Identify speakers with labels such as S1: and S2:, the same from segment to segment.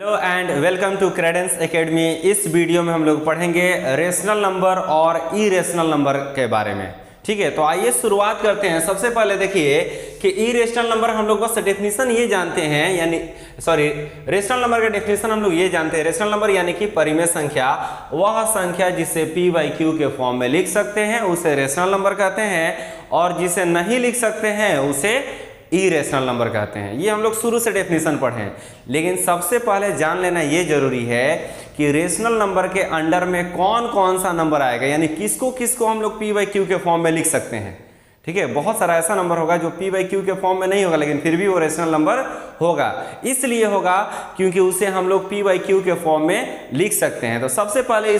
S1: Hello and welcome to credence academy. इस video में हम लोग पढ़ेंगे रेशनल नंबर और इरेशनल नंबर के बारे में। ठीक है, तो आइए शुरुआत करते हैं। सबसे पहले देखिए कि इरेशनल नंबर हम लोग बस डेफिनेशन ये जानते हैं, यानी रेशनल नंबर का डेफिनेशन हम लोग ये जानते हैं। रेशनल नंबर यानी कि परिमेय संख्या, वह संख्या जिसे p/q के फॉर्म में लिख सकते हैं उसे रेशनल नंबर कहते हैं, और जिसे नहीं लिख सकते हैं उसे इरेशनल नंबर कहते हैं। ये हम लोग शुरू से डेफिनेशन पढ़े हैं, लेकिन सबसे पहले जान लेना ये जरूरी है कि रेशनल नंबर के अंडर में कौन कौन सा नंबर आएगा, यानी किसको किसको हम लोग p/q के फॉर्म में लिख सकते हैं। ठीक है, बहुत सारा ऐसा नंबर होगा जो p/q के फॉर्म में नहीं होगा, लेकिन फिर भी वो रेशनल नंबर होगा। इसलिए होगा क्योंकि उसे हम लोग p/q के फॉर्म में लिख सकते हैं। तो सबसे पहले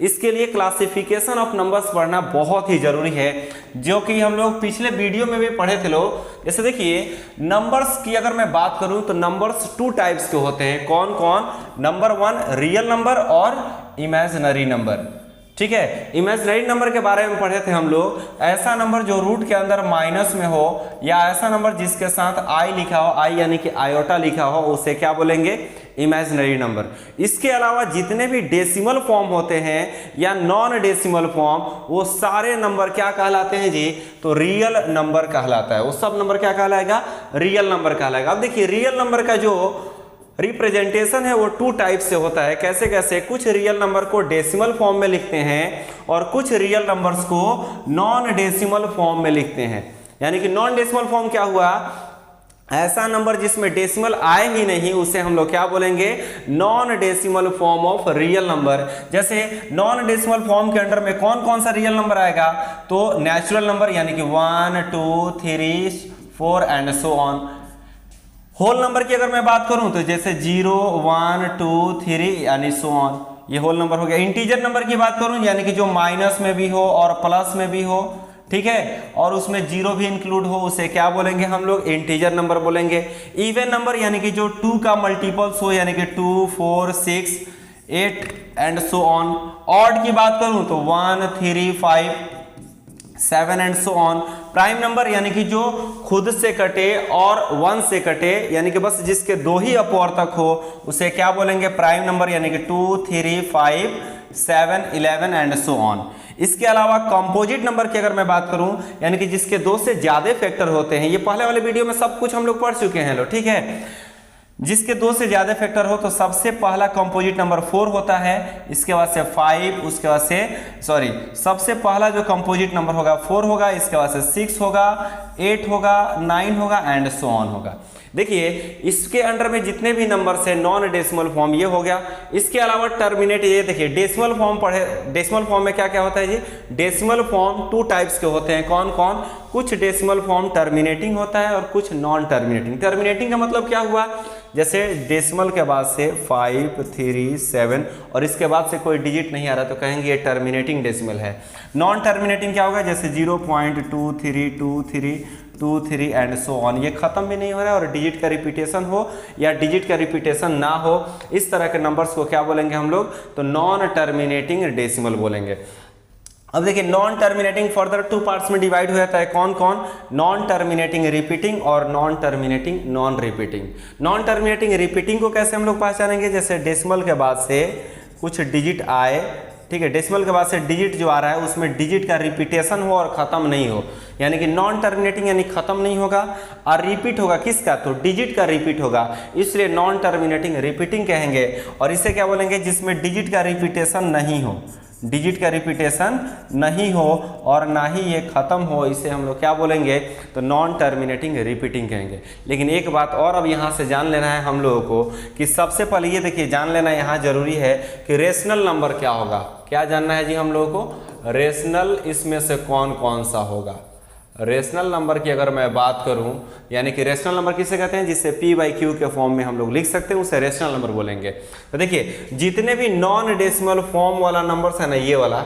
S1: इसके लिए क्लासिफिकेशन ऑफ नंबर्स पढ़ना बहुत ही जरूरी है, जो कि हम लोग पिछले वीडियो में भी पढ़े थे लोग। जैसे देखिए, नंबर्स की अगर मैं बात करूं तो नंबर्स टू टाइप्स के होते हैं। कौन कौन? नंबर वन रियल नंबर और इमेजिनरी नंबर। ठीक है, इमेजिनरी नंबर के बारे में पढ़े थे हम लोग। ऐसा नंबर जो रूट के अंदर माइनस में हो, या ऐसा नंबर जिसके साथ आई लिखा हो, आई यानी कि आयोटा लिखा हो, उसे क्या बोलेंगे? Imaginary number. इसके अलावा जितने भी डेसिमल फॉर्म होते हैं या नॉन डेसिमल फॉर्म, वो सारे नंबर क्या कहलाते हैं जी? तो रियल नंबर कहलाता है। वो सब नंबर क्या कहलाएगा? रियल नंबर कहलाएगा। अब देखिए, रियल नंबर का जो रिप्रेजेंटेशन है वो टू टाइप से होता है। कैसे कैसे? कुछ रियल नंबर को डेसिमल फॉर्म में लिखते हैं और कुछ रियल नंबर्स को नॉन डेसिमल फॉर्म में लिखते हैं। यानी कि नॉन डेसिमल फॉर्म क्या हुआ? ऐसा नंबर जिसमें डेसिमल आए ही नहीं, उसे हम लोग क्या बोलेंगे? Non decimal form of real number. जैसे नॉन डेसिमल फॉर्म के अंडर में कौन कौन सा रियल नंबर आएगा? तो नेचुरल नंबर यानी कि 1 2 3 4 and so on. Whole number की अगर मैं बात करूं तो जैसे 0 1 2 3 यानी सो ऑन, ये होल नंबर हो गया। इंटीजर नंबर की बात करूं यानी कि जो माइनस में भी हो और प्लस में भी हो, ठीक है, और उसमें जीरो भी इंक्लूड हो, उसे क्या बोलेंगे हम लोग? इंटीजर नंबर बोलेंगे। इवन नंबर यानी कि जो 2 का मल्टीपल्स हो, यानी कि 2 4 6 8 एंड सो ऑन। ऑड की बात करूं तो 1 3 5 7 and so on. Prime number यानी कि जो खुद से कटे और 1 से कटे, यानी कि बस जिसके दो ही अपवर्तक हो, उसे क्या बोलेंगे? प्राइम नंबर, यानी कि 2 3 5 7 11 एंड सो ऑन। इसके अलावा कंपोजिट नंबर की अगर मैं बात करूं, यानी कि जिसके दो से ज्यादा फैक्टर होते हैं। ये पहले वाले वीडियो में सब कुछ हम लोग पढ़ चुके हैं लोग, ठीक है। जिसके दो से ज्यादा फैक्टर हो तो सबसे पहला कंपोजिट नंबर 4 होता है, इसके बाद से 5, उसके बाद से सबसे पहला जो कंपोजिट नंबर होगा 4 होगा, इसके बाद से 6 होगा, 8 होगा, 9 होगा एंड सो ऑन होगा। देखिए, इसके अंडर में जितने भी नंबर्स है नॉन डेसिमल फॉर्म, ये हो गया। इसके अलावा टर्मिनेट, ये देखिए डेसिमल फॉर्म पढ़े। डेसिमल फॉर्म में क्या क्या होता है जी? डेसिमल फॉर्म टू टाइप्स के होते हैं। कौन कौन? कुछ डेसिमल फॉर्म टर्मिनेटिंग होता है और कुछ नॉन टर्मिनेटिंग। टर्मिनेटिंग का मतलब क्या हुआ? जैसे डेसिमल के बाद से 5 3 7 और इसके बाद से कोई डिजिट नहीं आ रहा तो कहेंगे ये टर्मिनेटिंग डेसिमल है। नॉन टर्मिनेटिंग क्या होगा? जैसे 0.2323 एंड सो ऑन। ये खत्म भी नहीं हो रहा है और डिजिट का रिपीटेशन हो या डिजिट का रिपीटेशन ना हो, इस तरह के नंबर्स को क्या बोलेंगे हम लोग? तो नॉन टर्मिनेटिंग डेसिमल बोलेंगे। अब देखिए, नॉन टर्मिनेटिंग फर्दर 2 पार्ट्स में डिवाइड हो जाता है। कौन कौन? नॉन टर्मिनेटिंग रिपीटिंग और non terminating non repeating. Non terminating repeating को कैसे हम लोग पहचानेंगे? जैसे डेसिमल के बाद से कुछ डिजिट आए, ठीक है, डेसिमल के बाद से डिजिट जो आ रहा है उसमें डिजिट का रिपीटेशन हो और खत्म नहीं हो, यानी कि नॉन टर्मिनेटिंग, यानी खत्म नहीं होगा, और रिपीट होगा किसका? तो डिजिट का रिपीट होगा, इसलिए नॉन टर्मिनेटिंग रिपीटिंग कहेंगे। और इसे क्या बोलेंगे? जिसमें डिजिट का रिपीटेशन नहीं हो, डिजिट का रिपीटेशन नहीं हो और ना ही ये खत्म हो, इसे हम लोग क्या बोलेंगे? तो नॉन टर्मिनेटिंग रिपीटिंग कहेंगे। लेकिन एक बात और अब यहाँ से जान लेना है हम लोगों को कि सबसे पहले ये देखिए, जान लेना यहाँ जरूरी है कि रेशनल नंबर क्या होगा। क्या जानना है जी हम लोगों को? रेशनल इसमें से कौन कौन सा होगा। रेशनल नंबर की अगर मैं बात करूं, यानी कि रेशनल नंबर किसे कहते हैं? जिससे p/q के फॉर्म में हम लोग लिख सकते हैं, उसे रेशनल नंबर बोलेंगे। तो देखिए, जितने भी नॉन डेसिमल फॉर्म वाला नंबर्स है ना, ये वाला,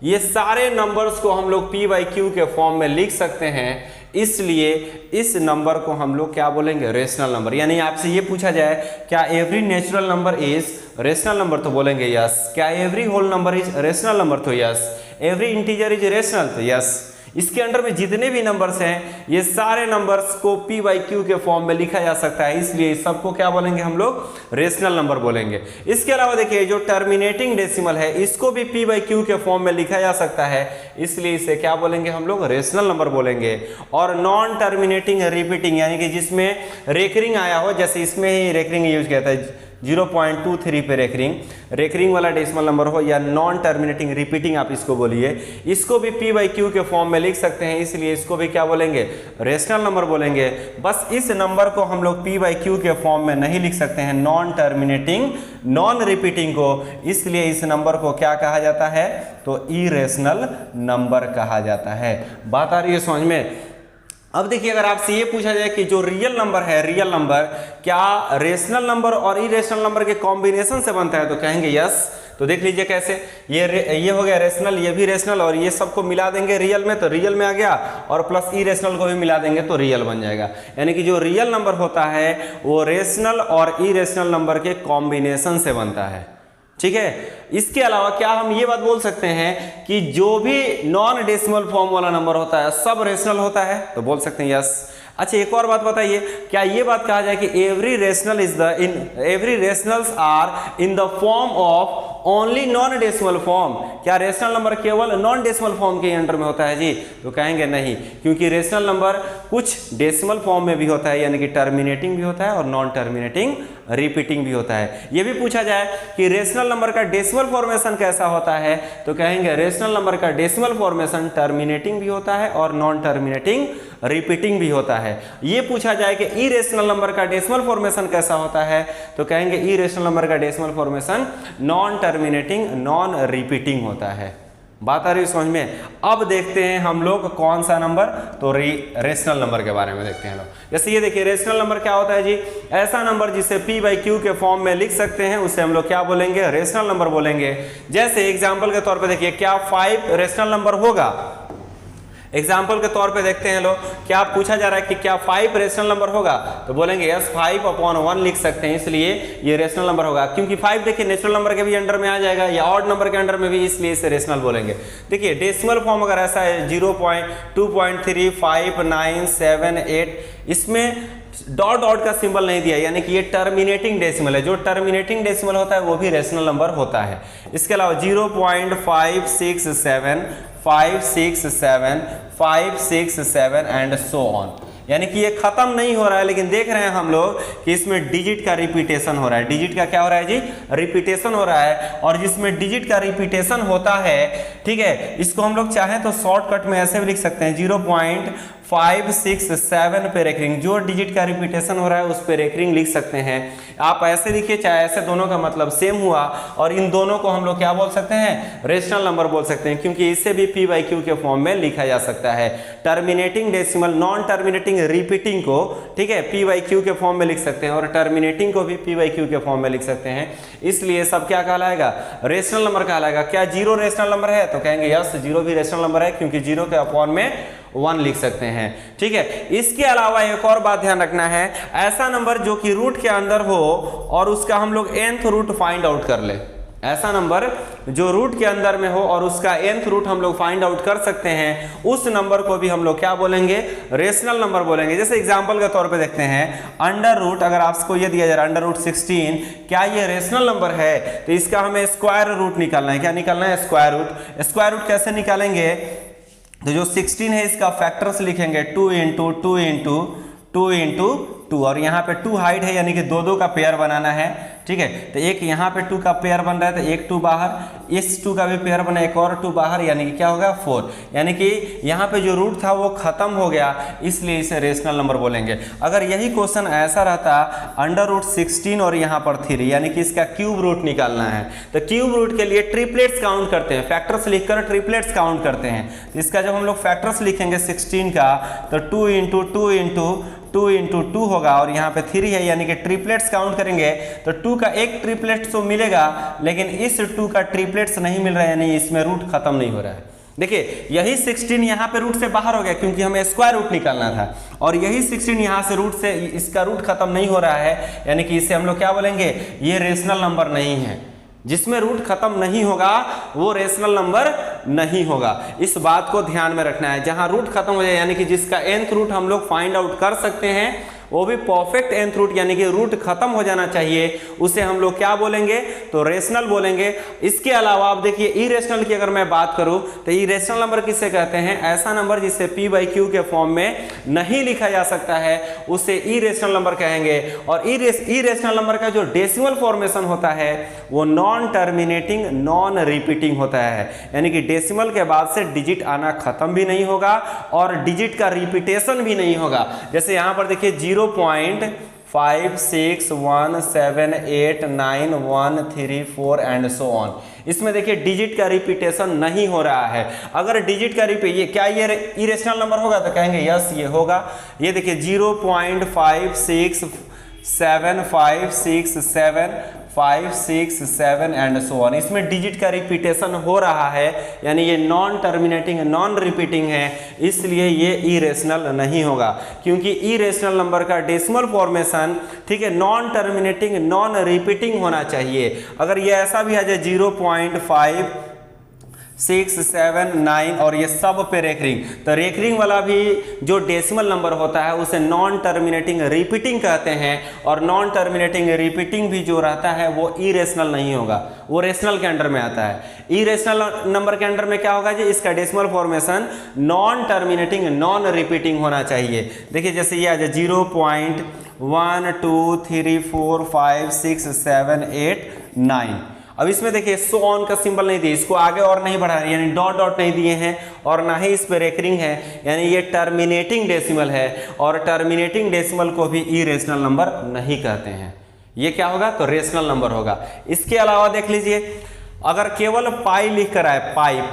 S1: ये सारे नंबर्स को हम लोग p/q के फॉर्म में लिख सकते हैं, इसलिए इस नंबर को हम लोग क्या बोलेंगे? Rational number. यानी आपसे ये पूछा जाए क्या every natural number is rational number, तो बोलेंगे यस। क्या every whole number is rational number, तो yes. Every integer is rational, तो यस। इसके अंडर में जितने भी नंबर्स हैं ये सारे नंबर्स को p बाई क्यू के फॉर्म में लिखा जा सकता है, इसलिए सबको क्या बोलेंगे हम लोग, रेशनल नंबर बोलेंगे। इसके अलावा देखिए जो टर्मिनेटिंग डेसिमल है इसको भी p बाई क्यू के फॉर्म में लिखा जा सकता है, इसलिए इसे क्या बोलेंगे हम लोग, रेशनल नंबर बोलेंगे। और नॉन टर्मिनेटिंग रिपीटिंग यानी कि जिसमें रेकरिंग आया हो, जैसे इसमें ही रेकरिंग यूज किया था 0.23 पे रेकरिंग वाला डेसिमल नंबर हो, या नॉन टर्मिनेटिंग रिपीटिंग आप इसको बोलिए, इसको भी p बाई क्यू के फॉर्म में लिख सकते हैं, इसलिए इसको भी क्या बोलेंगे, रेशनल नंबर बोलेंगे। बस इस नंबर को हम लोग p बाई क्यू के फॉर्म में नहीं लिख सकते हैं, नॉन टर्मिनेटिंग नॉन रिपीटिंग को, इसलिए इस नंबर को क्या कहा जाता है, तो इरेशनल नंबर कहा जाता है। बात आ रही है समझ में। अब देखिए अगर आपसे ये पूछा जाए कि जो रियल नंबर है, रियल नंबर क्या रेशनल नंबर और इरेशनल नंबर के कॉम्बिनेशन से बनता है, तो कहेंगे यस। तो देख लीजिए कैसे, ये हो गया रेशनल, ये भी रेशनल, और ये सबको मिला देंगे रियल में तो रियल में आ गया, और प्लस इरेशनल को भी मिला देंगे तो रियल बन जाएगा। यानी कि जो रियल नंबर होता है वो रेशनल और इरेशनल नंबर के कॉम्बिनेशन से बनता है, ठीक है। इसके अलावा क्या हम ये बात बोल सकते हैं कि जो भी नॉन डेसिमल फॉर्म वाला नंबर होता है सब रेशनल होता है, तो बोल सकते हैं यस। अच्छा एक और बात बताइए, क्या ये बात कहा जाए कि every rationals are in the form of only non decimal form, क्या रेशनल नंबर केवल नॉन डेसिमल फॉर्म के अंडर में होता है जी, तो कहेंगे नहीं, क्योंकि रेशनल नंबर कुछ डेसिमल फॉर्म में भी होता है, यानी कि टर्मिनेटिंग भी होता है और नॉन टर्मिनेटिंग रिपीटिंग भी होता है। ये भी पूछा जाए कि रेशनल नंबर का डेसिमल फॉर्मेशन कैसा होता है, तो कहेंगे रेशनल नंबर का डेसिमल फॉर्मेशन टर्मिनेटिंग भी होता है और नॉन टर्मिनेटिंग रिपीटिंग भी होता है। ये पूछा जाए कि इरेशनल नंबर का डेसिमल फॉर्मेशन कैसा होता है, तो कहेंगे इरेशनल नंबर का decimal formation non terminating non repeating होता है। बात आ रही है समझ में। अब देखते हैं हम लोग कौन सा नंबर, तो रेशनल नंबर के बारे में देखते हैं लोग। जैसे ये देखिए रेशनल नंबर क्या होता है जी, ऐसा नंबर जिसे p बाई क्यू के फॉर्म में लिख सकते हैं उसे हम लोग क्या बोलेंगे, रेशनल नंबर बोलेंगे। जैसे एग्जाम्पल के तौर पे देखिए, क्या 5 रेशनल नंबर होगा, एग्जाम्पल के तौर पे देखते हैं लोग, क्या पूछा जा रहा है कि क्या 5 रेशनल नंबर होगा, तो बोलेंगे यस 5/1 लिख सकते हैं, इसलिए ये रेशनल नंबर होगा। क्योंकि 5 देखिए नेचुरल नंबर के भी अंडर में आ जाएगा या ऑड नंबर के अंडर में भी, इसलिए इसे रेशनल बोलेंगे। देखिए डेसिमल फॉर्म अगर ऐसा है 0.2.35978, इसमें डॉट डॉट का सिंबल नहीं दिया, यानी कि ये टर्मिनेटिंग डेसिमल है। जो टर्मिनेटिंग डेसिमल होता है वो भी रेशनल नंबर होता है। इसके अलावा 0.567 567 567 एंड सो ऑन, यानी कि ये खत्म नहीं हो रहा है, लेकिन देख रहे हैं हम लोग कि इसमें डिजिट का रिपीटेशन हो रहा है। डिजिट का क्या हो रहा है जी, रिपीटेशन हो रहा है। और जिसमें डिजिट का रिपीटेशन होता है, ठीक है, इसको हम लोग चाहें तो शॉर्टकट में ऐसे भी लिख सकते हैं 0.567 पे रेकरिंग, जो डिजिट का रिपीटेशन हो रहा है उस पे रेकरिंग लिख सकते हैं। आप ऐसे लिखिए चाहे ऐसे, दोनों का मतलब सेम हुआ, और इन दोनों को हम लोग क्या बोल सकते हैं, रेशनल नंबर बोल सकते हैं, क्योंकि इसे भी p बाई क्यू के फॉर्म में लिखा जा सकता है। Terminating decimal non terminating repeating को, ठीक है, p बाई क्यू के फॉर्म में लिख सकते हैं, और टर्मिनेटिंग को भी p बाई क्यू के फॉर्म में लिख सकते हैं, इसलिए सब क्या कहलाएगा, रेशनल नंबर कहलाएगा। क्या 0 रेशनल नंबर है, तो कहेंगे यस 0 भी रेशनल नंबर है, क्योंकि 0 के अपॉन में 1 लिख सकते हैं, ठीक है। इसके अलावा एक और बात ध्यान रखना है, ऐसा नंबर जो कि रूट के अंदर हो और उसका हम लोग nth रूट फाइंड आउट कर ले, ऐसा नंबर जो रूट के अंदर में हो और उसका nth रूट हम लोग फाइंड आउट कर सकते हैं, उस नंबर को भी हम लोग क्या बोलेंगे, रेशनल नंबर बोलेंगे। जैसे एग्जांपल के तौर पे देखते हैं, अंडर रूट, अगर आपको ये दिया जा रहा है अंडर रूट 16, क्या ये रेशनल नंबर है, तो इसका हमें स्क्वायर रूट निकालना है। क्या निकालना है, स्क्वायर रूट। स्क्वायर रूट कैसे निकालेंगे, तो जो 16 है इसका फैक्टर्स लिखेंगे 2 इंटू 2 इंटू 2 इंटू 2, और यहाँ पे 2 हाइट है, यानी कि 2 का पेयर बनाना है, ठीक है। तो एक यहाँ पे 2 का पेयर बन रहा है, तो एक 2 बाहर, इस 2 का भी पेयर बना, एक और 2 बाहर, यानी कि क्या होगा 4, यानी कि यहाँ पे जो रूट था वो खत्म हो गया, इसलिए इसे रेशनल नंबर बोलेंगे। अगर यही क्वेश्चन ऐसा रहता अंडर रूट 16 और यहाँ पर 3, यानी कि इसका क्यूब रूट निकालना है, तो क्यूब रूट के लिए ट्रिपलेट्स काउंट करते हैं, फैक्टर्स लिखकर ट्रिपलेट्स काउंट करते हैं। इसका जब हम लोग फैक्टर्स लिखेंगे 16 का, तो 2 इंटू 2 इंटू 2 इंटू 2 होगा, और यहाँ पे 3 है, यानी कि ट्रिपलेट्स काउंट करेंगे तो 2 का एक ट्रिपलेट्स तो मिलेगा, लेकिन इस 2 का ट्रिपलेट्स नहीं मिल रहा है, यानी इसमें रूट खत्म नहीं हो रहा है। देखिए यही 16 यहाँ पे रूट से बाहर हो गया, क्योंकि हमें स्क्वायर रूट निकालना था, और यही 16 यहाँ से रूट से, इसका रूट खत्म नहीं हो रहा है, यानी कि इसे हम लोग क्या बोलेंगे, ये रेशनल नंबर नहीं है। जिसमें रूट खत्म नहीं होगा वो रेशनल नंबर नहीं होगा। इस बात को ध्यान में रखना है। जहां रूट खत्म हो जाए यानी कि जिसका nth रूट हम लोग फाइंड आउट कर सकते हैं, वो भी परफेक्ट nth रूट यानी कि रूट खत्म हो जाना चाहिए, उसे हम लोग क्या बोलेंगे, तो रेशनल बोलेंगे। इसके अलावा आप देखिए इरेशनल की अगर मैं बात करूं तो इरेशनल नंबर किसे कहते हैं, ऐसा नंबर जिसे p/q के फॉर्म में नहीं लिखा जा सकता है उसे इरेशनल नंबर कहेंगे। और इरेशनल नंबर का जो डेसिमल फॉर्मेशन होता है वो नॉन टर्मिनेटिंग नॉन रिपीटिंग होता है, यानी कि डेसिमल के बाद से डिजिट आना खत्म भी नहीं होगा और डिजिट का रिपीटेशन भी नहीं होगा। जैसे यहां पर देखिए 0.5617819134 एंड सो ऑन, इसमें देखिए डिजिट का रिपीटेशन नहीं हो रहा है। अगर डिजिट का ये क्या ये इरेशनल नंबर होगा तो कहेंगे यस ये होगा। ये देखिए 0.567567 एंड सो ऑन, इसमें डिजिट का रिपीटेशन हो रहा है, यानी ये नॉन टर्मिनेटिंग नॉन रिपीटिंग है, इसलिए ये इरेशनल नहीं होगा। क्योंकि इरेशनल नंबर का डेसिमल फॉर्मेशन ठीक है नॉन टर्मिनेटिंग नॉन रिपीटिंग होना चाहिए। अगर ये ऐसा भी आ जाए 0.5679 और ये सब पे रेकरिंग, तो रेकरिंग वाला भी जो डेसिमल नंबर होता है उसे नॉन टर्मिनेटिंग रिपीटिंग कहते हैं। और नॉन टर्मिनेटिंग रिपीटिंग भी जो रहता है वो इरेशनल नहीं होगा, वो रेशनल के अंडर में आता है। इरेशनल नंबर के अंडर में क्या होगा जी, इसका decimal formation non terminating non repeating होना चाहिए। देखिए जैसे ये आ जाए 0.12345678 अब इसमें देखिए सो ऑन का सिंबल नहीं दिया, इसको आगे और नहीं बढ़ा रहे, यानी डॉट डॉट नहीं दिए हैं और ना ही इस पे रेकरिंग है, यानी ये टर्मिनेटिंग डेसिमल है और टर्मिनेटिंग डेसिमल को भी इरेशनल नंबर नहीं कहते हैं। ये क्या होगा, तो रेशनल नंबर होगा। इसके अलावा देख लीजिए अगर केवल पाई लिख कर आए,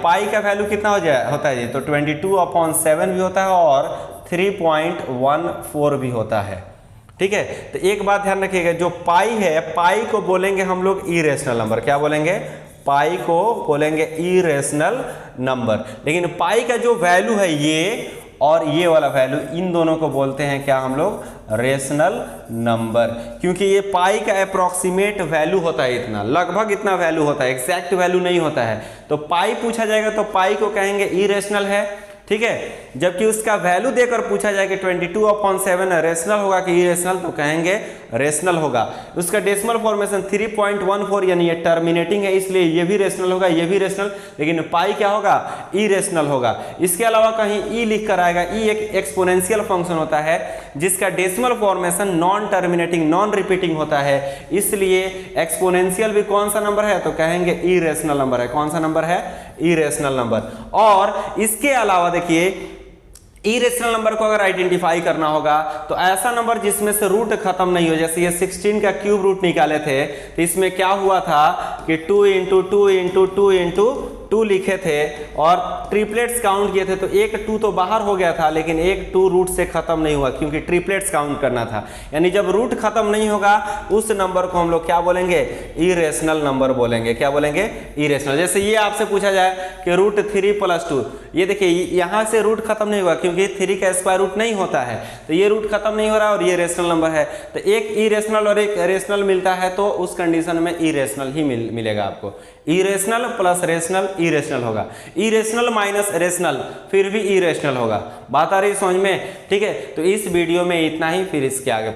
S1: पाई का वैल्यू कितना होता है तो 22/7 भी होता है और 3.14 भी होता है। ठीक है, तो एक बात ध्यान रखिएगा, जो पाई है पाई को बोलेंगे हम लोग इरेशनल नंबर। क्या बोलेंगे, पाई को बोलेंगे इरेशनल नंबर। लेकिन पाई का जो वैल्यू है ये और ये वाला वैल्यू, इन दोनों को बोलते हैं क्या हम लोग, रेशनल नंबर। क्योंकि ये पाई का अप्रोक्सीमेट वैल्यू होता है, इतना लगभग इतना वैल्यू होता है, एग्जैक्ट वैल्यू नहीं होता है। तो पाई पूछा जाएगा तो पाई को कहेंगे इरेशनल है। ठीक है, जबकि उसका वैल्यू देकर पूछा जाए कि 22/7 रेशनल होगा कि इरेशनल, तो कहेंगे रेशनल होगा। उसका डेसिमल फॉर्मेशन 3.14 यानी ये टर्मिनेटिंग है, इसलिए ये भी रेशनल होगा, ये भी रेशनल, लेकिन पाई क्या होगा, इरेशनल होगा। इसके अलावा कहीं ई लिख कर आएगा, ई एक एक्सपोनेंशियल फंक्शन होता है जिसका decimal formation non terminating non repeating होता है, इसलिए एक्सपोनेंशियल भी कौन सा नंबर है, तो कहेंगे इरेशनल नंबर है। कौन सा नंबर है, इरेशनल नंबर। और इसके अलावा देखिए इरेशनल नंबर को अगर आइडेंटिफाई करना होगा तो ऐसा नंबर जिसमें से रूट खत्म नहीं हो, जैसे ये 16 का क्यूब रूट निकाले थे तो इसमें क्या हुआ था कि 2 × 2 × 2 × 2 लिखे थे और ट्रिपलेट्स काउंट किए थे, तो एक 2 तो बाहर हो गया था लेकिन एक 2 रूट से खत्म नहीं हुआ क्योंकि ट्रिपलेट्स काउंट करना था। यानी जब रूट खत्म नहीं होगा उस नंबर को हम लोग क्या बोलेंगे, इरेशनल नंबर बोलेंगे। क्या बोलेंगे, इरेशनल। जैसे ये आपसे पूछा जाए कि √3 + 2, ये देखिए यहाँ से रूट खत्म नहीं हुआ क्योंकि 3 का स्क्वायर रूट नहीं होता है, तो ये रूट खत्म नहीं हो रहा और ये रेशनल नंबर है, तो एक इरेशनल और एक रेशनल मिलता है तो उस कंडीशन में इरेशनल ही मिलेगा आपको। इरेशनल प्लस रेशनल इरेशनल होगा, इरेशनल माइनस रेशनल फिर भी इरेशनल होगा। बात आ रही समझ में, ठीक है। तो इस वीडियो में इतना ही, फिर इसके आगे